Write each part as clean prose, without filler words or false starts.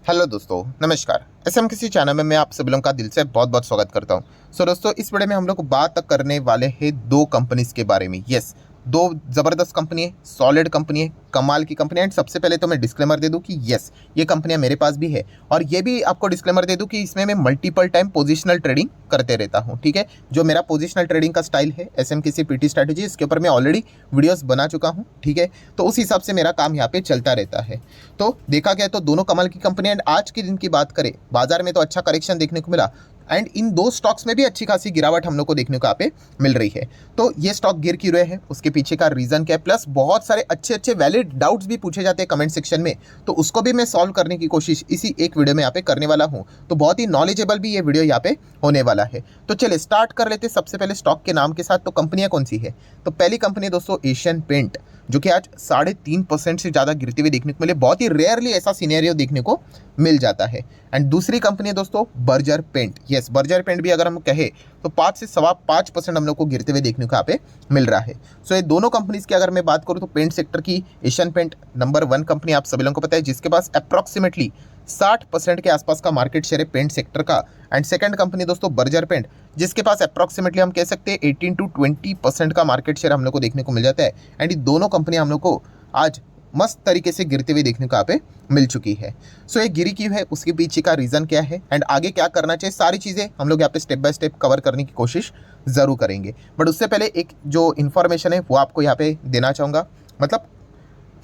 Hello दोस्तों, नमस्कार। SMKC channel में मैं आप सभी लोगों का दिल से बहुत बहुत स्वागत करता हूं। दोस्तों, इस वीडियो में हम लोग बात करने वाले हैं दो कंपनीज के बारे में। यस, दो ज़बरदस्त कंपनी है, सॉलिड कंपनी है, कमाल की कंपनी है। एंड सबसे पहले तो मैं डिस्क्लेमर दे दूं कि यस, ये कंपनियां मेरे पास भी है। और ये भी आपको डिस्क्लेमर दे दूं कि इसमें मैं मल्टीपल टाइम पोजिशनल ट्रेडिंग करते रहता हूँ। ठीक है, जो मेरा पोजिशनल ट्रेडिंग का स्टाइल है एसएमकेसी पीटी स्ट्रैटेजी, इसके ऊपर मैं ऑलरेडी वीडियोस बना चुका हूँ। ठीक है, तो उस हिसाब से मेरा काम यहाँ पे चलता रहता है। तो देखा गया तो दोनों कमाल की कंपनी। एंड आज के दिन की बात करें, बाजार में तो अच्छा करेक्शन देखने को मिला। एंड इन दो स्टॉक्स में भी अच्छी खासी गिरावट हम लोग को देखने को यहाँ पे मिल रही है। तो ये स्टॉक गिर क्यों रहे हैं, उसके पीछे का रीजन क्या है, प्लस बहुत सारे अच्छे अच्छे वैलिड डाउट्स भी पूछे जाते हैं कमेंट सेक्शन में, तो उसको भी मैं सॉल्व करने की कोशिश इसी एक वीडियो में यहाँ पे करने वाला हूँ। तो बहुत ही नॉलेजेबल भी ये वीडियो यहाँ पे होने वाला है। तो चलिए स्टार्ट कर लेते हैं सबसे पहले स्टॉक के नाम के साथ। तो कंपनियां कौन सी है? तो पहली कंपनी दोस्तों एशियन पेंट, जो कि आज 3.5% से ज़्यादा गिरते हुए देखने को मिले। बहुत ही रेयरली ऐसा सिनेरियो देखने को मिल जाता है। एंड दूसरी कंपनी है दोस्तों Berger paint. Yes, Berger paint भी अगर हम कहें तो 5 से 5.25% हम लोग को गिरते हुए देखने को यहाँ पे मिल रहा है। सो ये दोनों कंपनीज की अगर मैं बात करूँ तो पेंट सेक्टर की एशियन पेंट नंबर 1 कंपनी आप सभी लोगों को पता है, जिसके पास अप्रॉक्सीमेटली 60% के आसपास का मार्केट शेयर है पेंट सेक्टर का। एंड सेकंड कंपनी दोस्तों बर्जर पेंट, जिसके पास अप्रॉक्सीमेटली हम कह सकते हैं 18 to 20% का मार्केट शेयर हम लोग को देखने को मिल जाता है। एंड ये दोनों कंपनियां हम लोग को आज मस्त तरीके से गिरते हुए देखने को यहाँ पे मिल चुकी है। सो ये गिरी क्यों है, उसके पीछे का रीज़न क्या है, एंड आगे क्या करना चाहिए, सारी चीज़ें हम लोग यहाँ पे स्टेप बाय स्टेप कवर करने की कोशिश ज़रूर करेंगे। बट उससे पहले एक जो इन्फॉर्मेशन है वो आपको यहाँ पे देना चाहूँगा। मतलब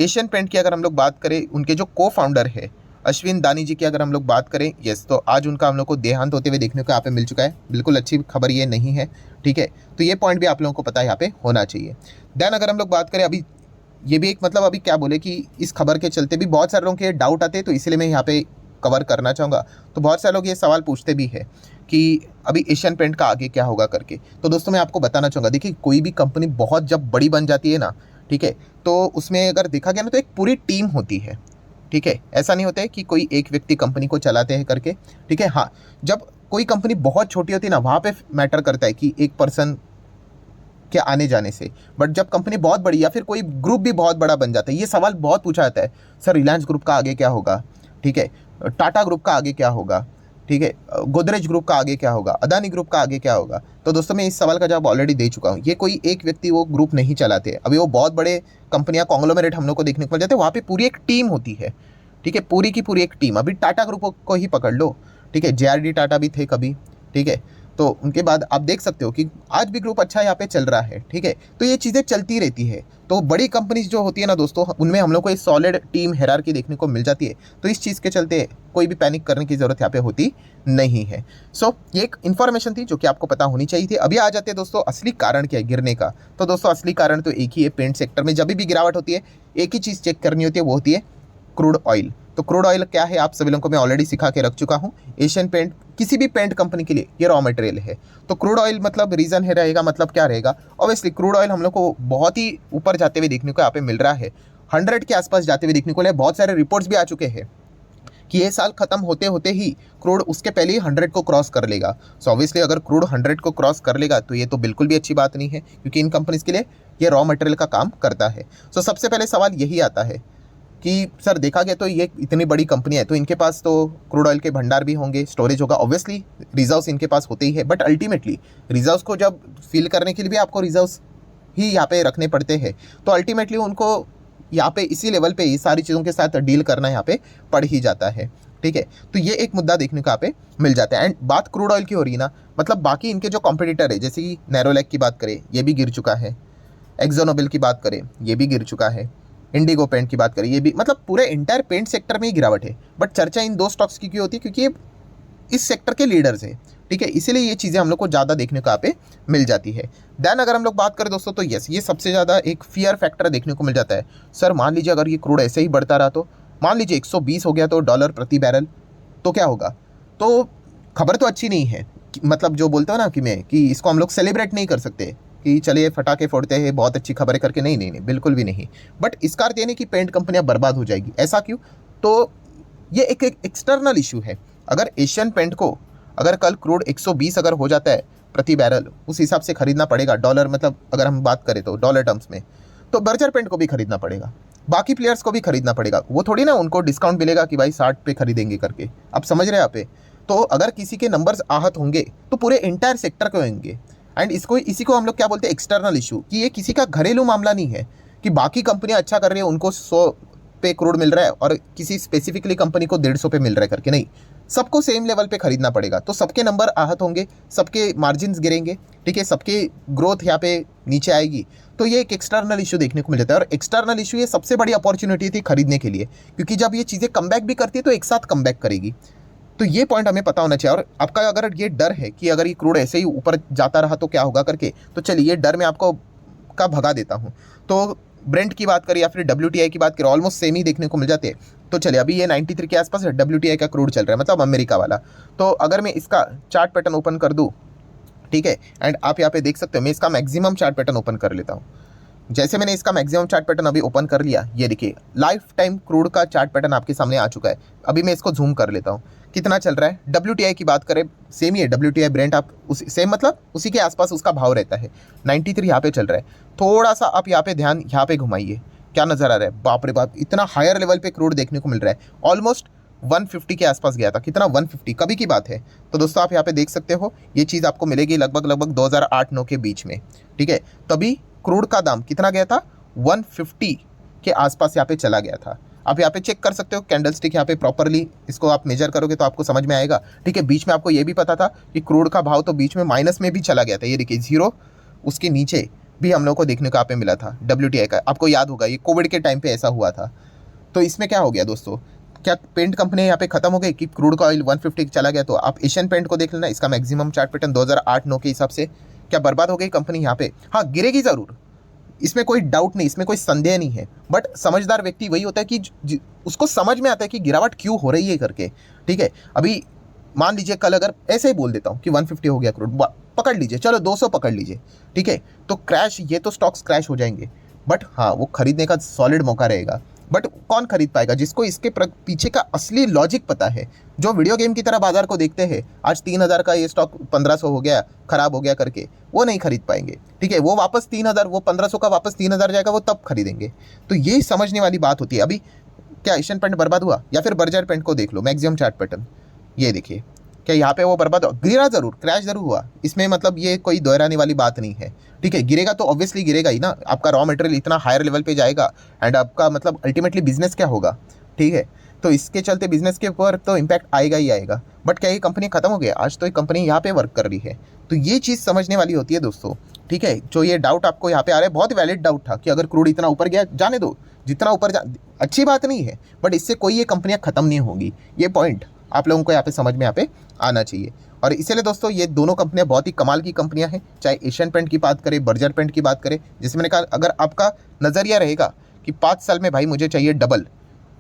एशियन पेंट की अगर हम लोग बात करें, उनके जो को फाउंडर है अश्विन दानी जी की अगर हम लोग बात करें, यस, तो आज उनका हम लोग को देहांत होते हुए देखने को यहाँ पे मिल चुका है। बिल्कुल अच्छी खबर ये नहीं है। ठीक है, तो ये पॉइंट भी आप लोगों को पता है यहाँ पे होना चाहिए। देन अगर हम लोग बात करें, अभी ये भी एक मतलब अभी क्या बोले कि इस खबर के चलते भी बहुत सारे लोगों के डाउट आते हैं, तो इसलिए मैं यहाँ पे कवर करना चाहूँगा। तो बहुत सारे लोग ये सवाल पूछते भी है कि अभी एशियन पेंट का आगे क्या होगा करके। तो दोस्तों मैं आपको बताना चाहूँगा, देखिए कोई भी कंपनी बहुत जब बड़ी बन जाती है ना, ठीक है, तो उसमें अगर देखा गया ना तो एक पूरी टीम होती है। ठीक है, ऐसा नहीं होता है कि कोई एक व्यक्ति कंपनी को चलाते हैं करके। ठीक है, हाँ, जब कोई कंपनी बहुत छोटी होती है ना, वहाँ पे मैटर करता है कि एक पर्सन के आने जाने से। बट जब कंपनी बहुत बड़ी या फिर कोई ग्रुप भी बहुत बड़ा बन जाता है, ये सवाल बहुत पूछा जाता है, सर रिलायंस ग्रुप का आगे क्या होगा, ठीक है, टाटा ग्रुप का आगे क्या होगा, ठीक है, गोदरेज ग्रुप का आगे क्या होगा, अदानी ग्रुप का आगे क्या होगा। तो दोस्तों मैं इस सवाल का जवाब ऑलरेडी दे चुका हूँ। ये कोई एक व्यक्ति वो ग्रुप नहीं चलाते, अभी वो बहुत बड़े कंपनियां कॉन्ग्लोमेरेट हम लोग को देखने को मिल जाते हैं, वहाँ पे पूरी एक टीम होती है। ठीक है, पूरी की पूरी एक टीम। अभी टाटा ग्रुप को ही पकड़ लो, ठीक है, जेआरडी टाटा भी थे कभी। ठीक है, तो उनके बाद आप देख सकते हो कि आज भी ग्रुप अच्छा यहाँ पे चल रहा है। ठीक है, तो ये चीज़ें चलती रहती है। तो बड़ी कंपनीज जो होती है ना दोस्तों, उनमें हम लोग को एक सॉलिड टीम हायरार्की देखने को मिल जाती है। तो इस चीज़ के चलते कोई भी पैनिक करने की ज़रूरत यहाँ पे होती नहीं है। सो ये एक इन्फॉर्मेशन थी जो कि आपको पता होनी चाहिए थी। अभी आ जाते हैं दोस्तों असली कारण क्या है गिरने का। तो दोस्तों असली कारण तो एक ही है, पेंट सेक्टर में जब भी गिरावट होती है एक ही चीज़ चेक करनी होती है, वो होती है क्रूड ऑयल। तो क्रूड ऑयल क्या है आप सभी लोगों को मैं ऑलरेडी सिखा के रख चुका हूँ। एशियन पेंट किसी भी पेंट कंपनी के लिए ये रॉ मटेरियल है। तो क्रूड ऑयल मतलब रीज़न है रहेगा, मतलब क्या रहेगा, ऑब्वियसली क्रूड ऑयल हम लोग को बहुत ही ऊपर जाते हुए देखने को यहाँ पे मिल रहा है, 100 के आसपास जाते हुए देखने को मिला। बहुत सारे रिपोर्ट्स भी आ चुके हैं कि ये साल खत्म होते होते ही क्रूड उसके पहले ही 100 को क्रॉस कर लेगा। सो ऑब्वियसली अगर क्रूड 100 को क्रॉस कर लेगा तो ये तो बिल्कुल भी अच्छी बात नहीं है, क्योंकि इन कंपनीज के लिए ये रॉ मटेरियल का काम करता है। सो सबसे पहले सवाल यही आता है कि सर देखा गया तो ये इतनी बड़ी कंपनी है, तो इनके पास तो क्रूड ऑयल के भंडार भी होंगे, स्टोरेज होगा, ऑब्वियसली रिजर्व्स इनके पास होते ही है। बट अल्टीमेटली रिजर्व्स को जब फिल करने के लिए भी आपको रिजर्व्स ही यहाँ पे रखने पड़ते हैं, तो अल्टीमेटली उनको यहाँ पे इसी लेवल पे ये सारी चीज़ों के साथ डील करना यहाँ पे पड़ ही जाता है। ठीक है, तो ये एक मुद्दा देखने को यहाँ पे मिल जाता है। एंड बात क्रूड ऑयल की हो रही है ना, मतलब बाकी इनके जो कॉम्पिटिटर है, जैसे कि नैरोलैक की बात करें ये भी गिर चुका है, एक्सोनोबिल की बात करें ये भी गिर चुका है, इंडिगो पेंट की बात करें ये भी, मतलब पूरे इंटायर पेंट सेक्टर में ही गिरावट है। बट चर्चा इन दो स्टॉक्स की क्यों होती है, क्योंकि ये इस सेक्टर के लीडर्स हैं। ठीक है, इसीलिए ये चीज़ें हम लोग को ज़्यादा देखने को यहाँ पे मिल जाती है। देन अगर हम लोग बात करें दोस्तों, तो यस, ये सबसे ज़्यादा एक फियर फैक्टर देखने को मिल जाता है। सर मान लीजिए अगर ये क्रूड ऐसे ही बढ़ता रहा, तो मान लीजिए 120 हो गया तो डॉलर प्रति बैरल, तो क्या होगा। तो खबर तो अच्छी नहीं है, मतलब जो बोलते हो ना कि इसको हम लोग सेलिब्रेट नहीं कर सकते कि चलिए फटाके फोड़ते हैं बहुत अच्छी खबरें करके, नहीं नहीं नहीं, बिल्कुल भी नहीं। बट इसका अर्थ ये नहीं कि पेंट कंपनियां बर्बाद हो जाएगी, ऐसा क्यों। तो ये एक एक्सटर्नल इशू है। अगर एशियन पेंट को अगर कल क्रूड 120 अगर हो जाता है प्रति बैरल, उस हिसाब से खरीदना पड़ेगा डॉलर, मतलब अगर हम बात करें तो डॉलर टर्म्स में, तो बर्जर पेंट को भी खरीदना पड़ेगा। बाकी प्लेयर्स को भी खरीदना पड़ेगा। वो थोड़ी ना उनको डिस्काउंट मिलेगा कि भाई 60 पे खरीदेंगे करके। आप समझ रहे हैं यहाँ पे? तो अगर किसी के नंबर्स आहत होंगे तो पूरे इंटायर सेक्टर के होंगे। एंड इसी को हम लोग क्या बोलते हैं, एक्सटर्नल इशू, कि ये किसी का घरेलू मामला नहीं है कि बाकी कंपनियां अच्छा कर रही है उनको 100 पे करोड़ मिल रहा है और किसी स्पेसिफिकली कंपनी को 150 पे मिल रहा है करके। नहीं, सबको सेम लेवल पे खरीदना पड़ेगा। तो सबके नंबर आहत होंगे, सबके मार्जिन गिरेंगे, ठीक है, सबके ग्रोथ यहाँ पे नीचे आएगी। तो ये एक एक्सटर्नल इशू देखने को मिल जाता है। और एक्सटर्नल इशू ये सबसे बड़ी अपॉर्चुनिटी थी खरीदने के लिए, क्योंकि जब ये चीज़ें कमबैक भी करती है तो एक साथ कमबैक करेगी। तो ये पॉइंट हमें पता होना चाहिए। और आपका अगर ये डर है कि अगर ये क्रूड ऐसे ही ऊपर जाता रहा तो क्या होगा करके, तो चलिए ये डर मैं आपको का भगा देता हूँ। तो ब्रेंट की बात करें या फिर WTI की बात करें, ऑलमोस्ट सेम ही देखने को मिल जाते हैं। तो चलिए अभी ये 93 के आसपास WTI का क्रूड चल रहा है, मतलब अमेरिका वाला। तो अगर मैं इसका चार्ट पैटर्न ओपन कर दूँ, ठीक है, एंड आप यहाँ पे देख सकते हो, मैं इसका मैक्सिमम चार्ट पैटर्न ओपन कर लेता हूँ। जैसे मैंने इसका मैक्सिमम चार्ट पैटर्न अभी ओपन कर लिया, ये देखिए लाइफ टाइम क्रूड का चार्ट पैटर्न आपके सामने आ चुका है। अभी मैं इसको जूम कर लेता हूँ, कितना चल रहा है। WTI की बात करें, सेम ही है WTI ब्रेंट, आप उसी सेम मतलब उसी के आसपास उसका भाव रहता है। 93 यहाँ पे चल रहा है। थोड़ा सा आप यहाँ पे ध्यान यहाँ पे घुमाइए, क्या नज़र आ रहा है? बाप रे बाप, इतना हायर लेवल पे क्रूड देखने को मिल रहा है। ऑलमोस्ट 150 के आसपास गया था। कितना? 150 कभी की बात है। तो दोस्तों आप यहाँ पे देख सकते हो, ये चीज़ आपको मिलेगी लगभग 2008-9 के बीच में, ठीक है। तभी क्रूड का दाम कितना गया था? 150 के आसपास यहाँ पे चला गया था। आप यहाँ पे चेक कर सकते हो, कैंडल स्टिक यहाँ पे प्रॉपरली इसको आप मेजर करोगे तो आपको समझ में आएगा, ठीक है। बीच में आपको ये भी पता था कि क्रूड का भाव तो बीच में माइनस में भी चला गया था। ये देखिए 0 उसके नीचे भी हम लोग को देखने को यहाँ पे मिला था WTI का। आपको याद होगा ये कोविड के टाइम पे ऐसा हुआ था। तो इसमें क्या हो गया दोस्तों, क्या पेंट कंपनी यहाँ पे खत्म हो गई कि क्रूड का ऑयल 150 चला गया? तो आप एशियन पेंट को देख लेना, इसका मैक्सिमम चार्ट पैटर्न 2008-9 के हिसाब से, क्या बर्बाद हो गई कंपनी यहाँ पे? हाँ, गिरेगी ज़रूर, इसमें कोई डाउट नहीं, इसमें कोई संदेह नहीं है। बट समझदार व्यक्ति वही होता है कि उसको समझ में आता है कि गिरावट क्यों हो रही है करके, ठीक है। अभी मान लीजिए कल अगर ऐसे ही बोल देता हूँ कि 150 हो गया क्रूड, पकड़ लीजिए, चलो 200 पकड़ लीजिए, ठीक है, तो क्रैश, ये तो स्टॉक्स क्रैश हो जाएंगे। बट हाँ, वो खरीदने का सॉलिड मौका रहेगा। बट कौन खरीद पाएगा? जिसको इसके पीछे का असली लॉजिक पता है, जो वीडियो गेम की तरह बाजार को देखते हैं, आज 3000 का ये स्टॉक 1500 हो गया, खराब हो गया करके, वो नहीं खरीद पाएंगे, ठीक है। वो वापस 3000, वो 1500 का वापस 3000 जाएगा, वो तब खरीदेंगे। तो ये समझने वाली बात होती है। अभी क्या एशियन पेंट बर्बाद हुआ? या फिर बर्जर पेंट को देख लो, मैक्सिमम चार्ट पैटर्न, ये देखिए, क्या यहाँ पे वो बर्बाद हुआ? गिरा जरूर, क्रैश जरूर हुआ, इसमें मतलब ये कोई दोहराने वाली बात नहीं है, ठीक है। गिरेगा तो ऑब्वियसली गिरेगा ही ना, आपका रॉ मटेरियल इतना हायर लेवल पे जाएगा एंड आपका मतलब अल्टीमेटली बिजनेस क्या होगा, ठीक है। तो इसके चलते बिजनेस के ऊपर तो इम्पैक्ट आएगा ही आएगा। बट क्या ये कंपनी खत्म हो गई? आज तो एक कंपनी यहाँ पे वर्क कर रही है। तो ये चीज़ समझने वाली होती है दोस्तों, ठीक है। जो ये डाउट आपको यहाँ पे आ रहा है, बहुत वैलिड डाउट था कि अगर क्रूड इतना ऊपर गया, जाने दो, जितना ऊपर अच्छी बात नहीं है, बट इससे कोई ये कंपनियाँ खत्म नहीं होंगी। ये पॉइंट आप लोगों को यहाँ पे समझ में यहाँ पे आना चाहिए। और इसीलिए दोस्तों ये दोनों कंपनियां बहुत ही कमाल की कंपनियां हैं, चाहे एशियन पेंट की बात करें, बर्जर पेंट की बात करें। जैसे मैंने कहा, अगर आपका नज़रिया रहेगा कि 5 साल में भाई मुझे चाहिए डबल,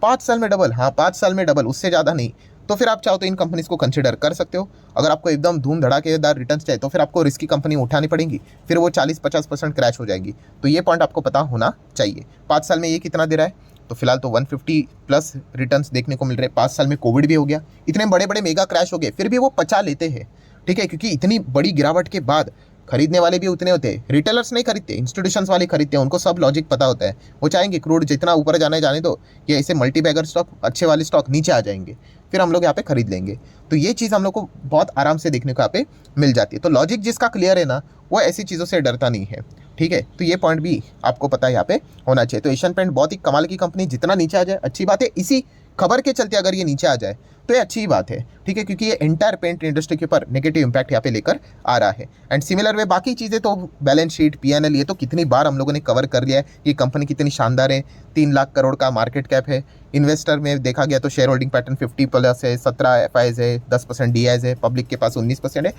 5 साल में डबल, हाँ 5 साल में डबल, उससे ज़्यादा नहीं, तो फिर आप चाहो तो इन कंपनीज़ को कंसिडर कर सकते हो। अगर आपको एकदम धूम धड़ाकेदार रिटर्न्स चाहिए तो फिर आपको रिस्की कंपनी उठानी पड़ेंगी, फिर वो 40-50% क्रैश हो जाएगी। तो ये पॉइंट आपको पता होना चाहिए। 5 साल में ये कितना दे रहा है? तो फिलहाल तो 150 प्लस रिटर्न्स देखने को मिल रहे हैं। 5 साल में कोविड भी हो गया, इतने बड़े बड़े मेगा क्रैश हो गए, फिर भी वो पचा लेते हैं, ठीक है, क्योंकि इतनी बड़ी गिरावट के बाद खरीदने वाले भी उतने होते हैं। रिटेलर्स नहीं खरीदते, इंस्टीट्यूशंस वाले खरीदते हैं, उनको सब लॉजिक पता होता है। वो चाहेंगे क्रूड जितना ऊपर जाने जाने दो, ये ऐसे मल्टी बैगर स्टॉक, अच्छे वाले स्टॉक नीचे आ जाएंगे, फिर हम लोग यहाँ पे खरीद लेंगे। तो ये चीज़ हम लोग को बहुत आराम से देखने को यहाँ पे मिल जाती है। तो लॉजिक जिसका क्लियर है ना, वो ऐसी चीज़ों से डरता नहीं है, ठीक है। तो ये पॉइंट भी आपको पता है यहाँ पे होना चाहिए। तो एशियन पेंट बहुत ही कमाल की कंपनी, जितना नीचे आ जाए अच्छी बात है। इसी खबर के चलते अगर ये नीचे आ जाए तो ये अच्छी बात है, ठीक है, क्योंकि ये एंटायर पेंट इंडस्ट्री के ऊपर नेगेटिव इंपैक्ट यहाँ पे लेकर आ रहा है। एंड सिमिलर वे बाकी चीज़ें तो बैलेंस शीट, PNL, ये तो कितनी बार हम लोगों ने कवर कर लिया है। ये कंपनी कितनी शानदार है, 3 लाख करोड़ का मार्केट कैप है। इन्वेस्टर में देखा गया तो शेयर होल्डिंग पैटर्न 50+ है, 17 FIs है, 10% DIs है, पब्लिक के पास 19% है।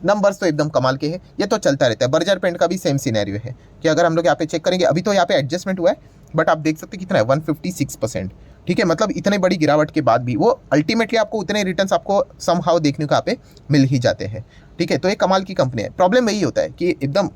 नंबर्स तो एकदम कमाल के हैं, ये तो चलता रहता है। बर्जर पेंट का भी सेम सिनेरियो है कि अगर हम लोग यहाँ पे चेक करेंगे, अभी तो यहाँ पे एडजस्टमेंट हुआ है, बट आप देख सकते हैं कितना है, 156%, ठीक है। मतलब इतने बड़ी गिरावट के बाद भी वो अल्टीमेटली आपको उतने रिटर्न्स आपको समहाउ देखने को यहाँ पे मिल ही जाते हैं, ठीक है। तो ये कमाल की कंपनी है। प्रॉब्लम वही होता है कि एकदम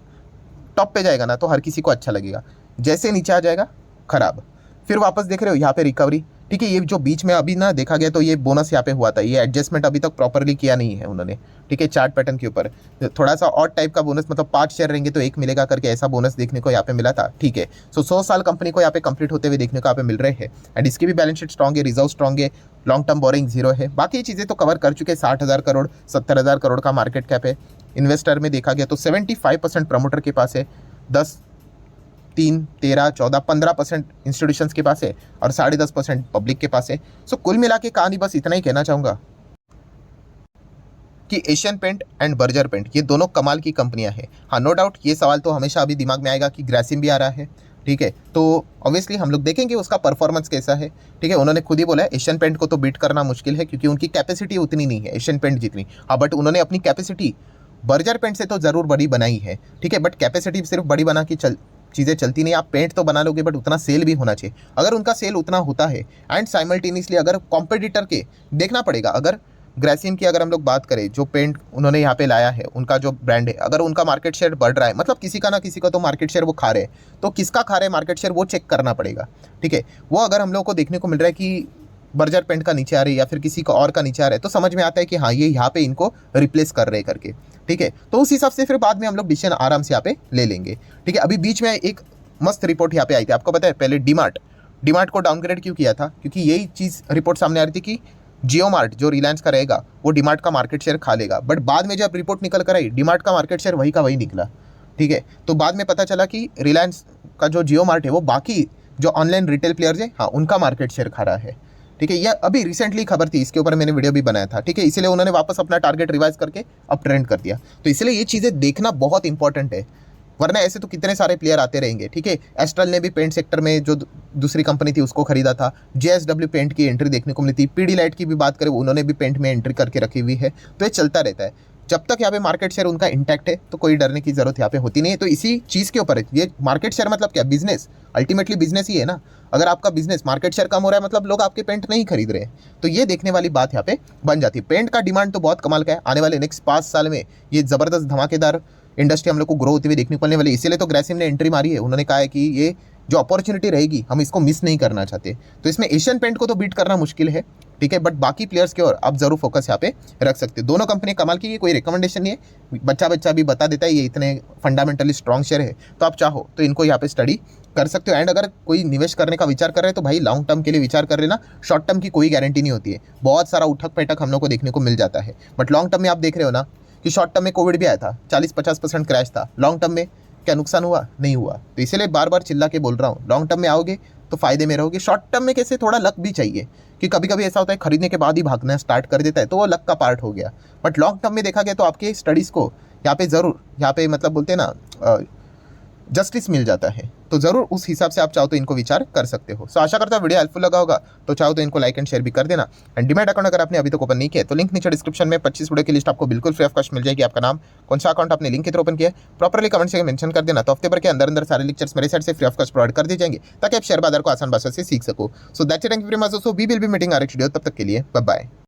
टॉप पे जाएगा ना तो हर किसी को अच्छा लगेगा, जैसे नीचे आ जाएगा खराब, फिर वापस देख रहे हो यहाँ पे रिकवरी, ठीक है। ये जो बीच में अभी ना देखा गया तो ये बोनस यहाँ पे हुआ था, ये एडजस्टमेंट अभी तक प्रॉपरली किया नहीं है उन्होंने, ठीक है। चार्ट पैटर्न के ऊपर थोड़ा सा और टाइप का बोनस, मतलब 5 शेयर रहेंगे तो 1 मिलेगा करके ऐसा बोनस देखने को यहाँ पे मिला था, ठीक है। सो 100 साल कंपनी को यहाँ पे कंप्लीट होते हुए देखने को यहाँ पे मिल रहे हैं। एंड इसकी भी बैलेंस शीट स्ट्रॉन्ग है, रिजर्व स्ट्रॉन्ग है, लॉन्ग टर्म बोरिंग जीरो है। बाकी ये चीज़ें तो कवर कर चुके हैं। 60,000 करोड़ 70,000 करोड़ का मार्केट कैप है। इन्वेस्टर में देखा गया तो 75% प्रमोटर के पास है, 10 3 13 14 15% इंस्टीट्यूशंस के पास है और 10.5% पब्लिक के पास है। सो कुल मिला के कहानी बस इतना ही कहना चाहूँगा कि Asian paint and Berger paint ये दोनों कमाल की कंपनियां हैं। हाँ, नो डाउट ये सवाल तो हमेशा अभी दिमाग में आएगा कि ग्रासिम भी आ रहा है, ठीक है। तो ऑब्वियसली हम लोग देखेंगे उसका परफॉर्मेंस कैसा है, ठीक है। उन्होंने खुद ही बोला है एशियन पेंट को तो बीट करना मुश्किल है क्योंकि उनकी कैपेसिटी उतनी नहीं है एशियन पेंट जितनी। हाँ, बट उन्होंने अपनी कैपेसिटी बर्जर पेंट से तो ज़रूर बड़ी बनाई है, ठीक है। बट कैपेसिटी सिर्फ बड़ी बना के चीज़ें चलती नहीं। आप पेंट तो बना लोगे बट उतना सेल भी होना चाहिए। अगर उनका सेल उतना होता है एंड साइमल्टेनियसली अगर कॉम्पिटिटर के देखना पड़ेगा, अगर ग्रासिम की अगर हम लोग बात करें जो पेंट उन्होंने यहाँ पे लाया है, उनका जो ब्रांड है, अगर उनका मार्केट शेयर बढ़ रहा है, मतलब किसी का ना किसी का तो मार्केट शेयर वो खा रहे हैं, तो किसका खा रहे हैं मार्केट शेयर वो चेक करना पड़ेगा, ठीक है। वो अगर हम लोग को देखने को मिल रहा है कि बर्जर पेंट का नीचे आ रही है या फिर किसी का और का नीचे आ रहा है, तो समझ में आता है कि हाँ ये यहाँ पे इनको रिप्लेस कर रहे हैं करके, ठीक है। तो उस हिसाब से फिर बाद में हम लोग डिसीजन आराम से यहाँ पे ले लेंगे, ठीक है। अभी बीच में एक मस्त रिपोर्ट यहाँ पे आई थी, आपको पता है। पहले डीमार्ट को डाउनग्रेड क्यों किया था, क्योंकि यही चीज़ रिपोर्ट सामने आ रही थी कि जियो मार्ट जो रिलायंस का रहेगा वो डीमार्ट का मार्केट शेयर खा लेगा। बट बाद में जब रिपोर्ट निकल कर आई डीमार्ट का मार्केट शेयर वही का वही निकला, ठीक है। तो बाद में पता चला कि रिलायंस का जो जियो मार्ट है वो बाकी जो ऑनलाइन रिटेल प्लेयर्स है, हाँ, उनका मार्केट शेयर खा रहा है, ठीक है। यह अभी रिसेंटली खबर थी, इसके ऊपर मैंने वीडियो भी बनाया था, ठीक है। इसलिए उन्होंने वापस अपना टारगेट रिवाइज करके अब ट्रेंड कर दिया। तो इसलिए ये चीज़ें देखना बहुत इंपॉर्टेंट है, वरना ऐसे तो कितने सारे प्लेयर आते रहेंगे, ठीक है। एस्ट्रल ने भी पेंट सेक्टर में जो दूसरी कंपनी थी उसको खरीदा था। JSW पेंट की एंट्री देखने को मिली थी। पीडीलाइट की भी बात करें उन्होंने भी पेंट में एंट्री करके रखी हुई है। तो ये चलता रहता है। जब तक यहाँ पे मार्केट शेयर उनका इंटैक्ट है तो कोई डरने की जरूरत यहाँ पे होती नहीं है। तो इसी चीज़ के ऊपर है ये मार्केट शेयर, मतलब क्या, बिजनेस, अल्टीमेटली बिजनेस ही है ना। अगर आपका बिजनेस मार्केट शेयर कम हो रहा है मतलब लोग आपके पेंट नहीं खरीद रहे हैं, तो ये देखने वाली बात यहाँ पे बन जाती है। पेंट का डिमांड तो बहुत कमाल का है। आने वाले नेक्स्ट 5 साल में ये ज़बरदस्त धमाकेदार इंडस्ट्री हम लोग को ग्रो होती हुई देखने को मिलने वाली। इसीलिए तो ग्रासिम ने एंट्री मारी है। उन्होंने कहा है कि ये जो अपॉर्चुनिटी रहेगी हम इसको मिस नहीं करना चाहते। तो इसमें एशियन पेंट को तो बीट करना मुश्किल है, ठीक है। बट बाकी प्लेयर्स के और आप जरूर फोकस यहाँ पे रख सकते हो। दोनों कंपनी कमाल की, ये कोई रिकमेंडेशन नहीं है, बच्चा भी बता देता है ये इतने फंडामेंटली स्ट्रॉन्ग शेयर है। तो आप चाहो तो इनको यहाँ पे स्टडी कर सकते हो। एंड अगर कोई निवेश करने का विचार कर रहे हैं तो भाई लॉन्ग टर्म के लिए विचार कर लेना। शॉर्ट टर्म की कोई गारंटी नहीं होती है। बहुत सारा उठक पैठक हम लोग को देखने को मिल जाता है। बट लॉन्ग टर्म में आप देख रहे हो ना कि शॉर्ट टर्म में कोविड भी आया था, 40-50% क्रैश था। लॉन्ग टर्म में क्या नुकसान हुआ? नहीं हुआ। तो इसीलिए बार बार चिल्ला के बोल रहा हूँ, लॉन्ग टर्म में आओगे तो फायदे में रहोगे। शॉर्ट टर्म में कैसे थोड़ा लक भी चाहिए कि कभी कभी ऐसा होता है खरीदने के बाद ही भागना स्टार्ट कर देता है, तो वो लक का पार्ट हो गया। बट लॉन्ग टर्म में देखा गया तो आपके स्टडीज़ को यहाँ पे ज़रूर, यहाँ पे मतलब बोलते हैं ना, जस्टिस मिल जाता है। तो ज़रूर उस हिसाब से आप चाहो तो इनको विचार कर सकते हो। सो आशा करता हूँ वीडियो हेल्पफुल लगा होगा। तो चाहो तो इनको लाइक एंड शेयर भी कर देना। एंड डीमैट अकाउंट अगर आपने अभी तक ओपन नहीं किया तो लिंक नीचे डिस्क्रिप्शन में 25 वीडियो की लिस्ट आपको बिल्कुल फ्री ऑफ कॉस्ट मिल जाएगी। आपका नाम, कौन सा अकाउंट आपने लिंक के थ्रू ओपन किया प्रॉपर्ली कमेंट से मेंशन कर देना। तो हफ्ते भर के अंदर सारे लेक्चर्स मेरे साइड से फ्री ऑफ कॉस्ट प्रोवाइड कर दिए जाएंगे ताकि आप शेयर बाजार को आसान भाषा से सीख सको। So that's it, thank you very much. So we will be meeting our next video. तब तक के लिए बाय बाय।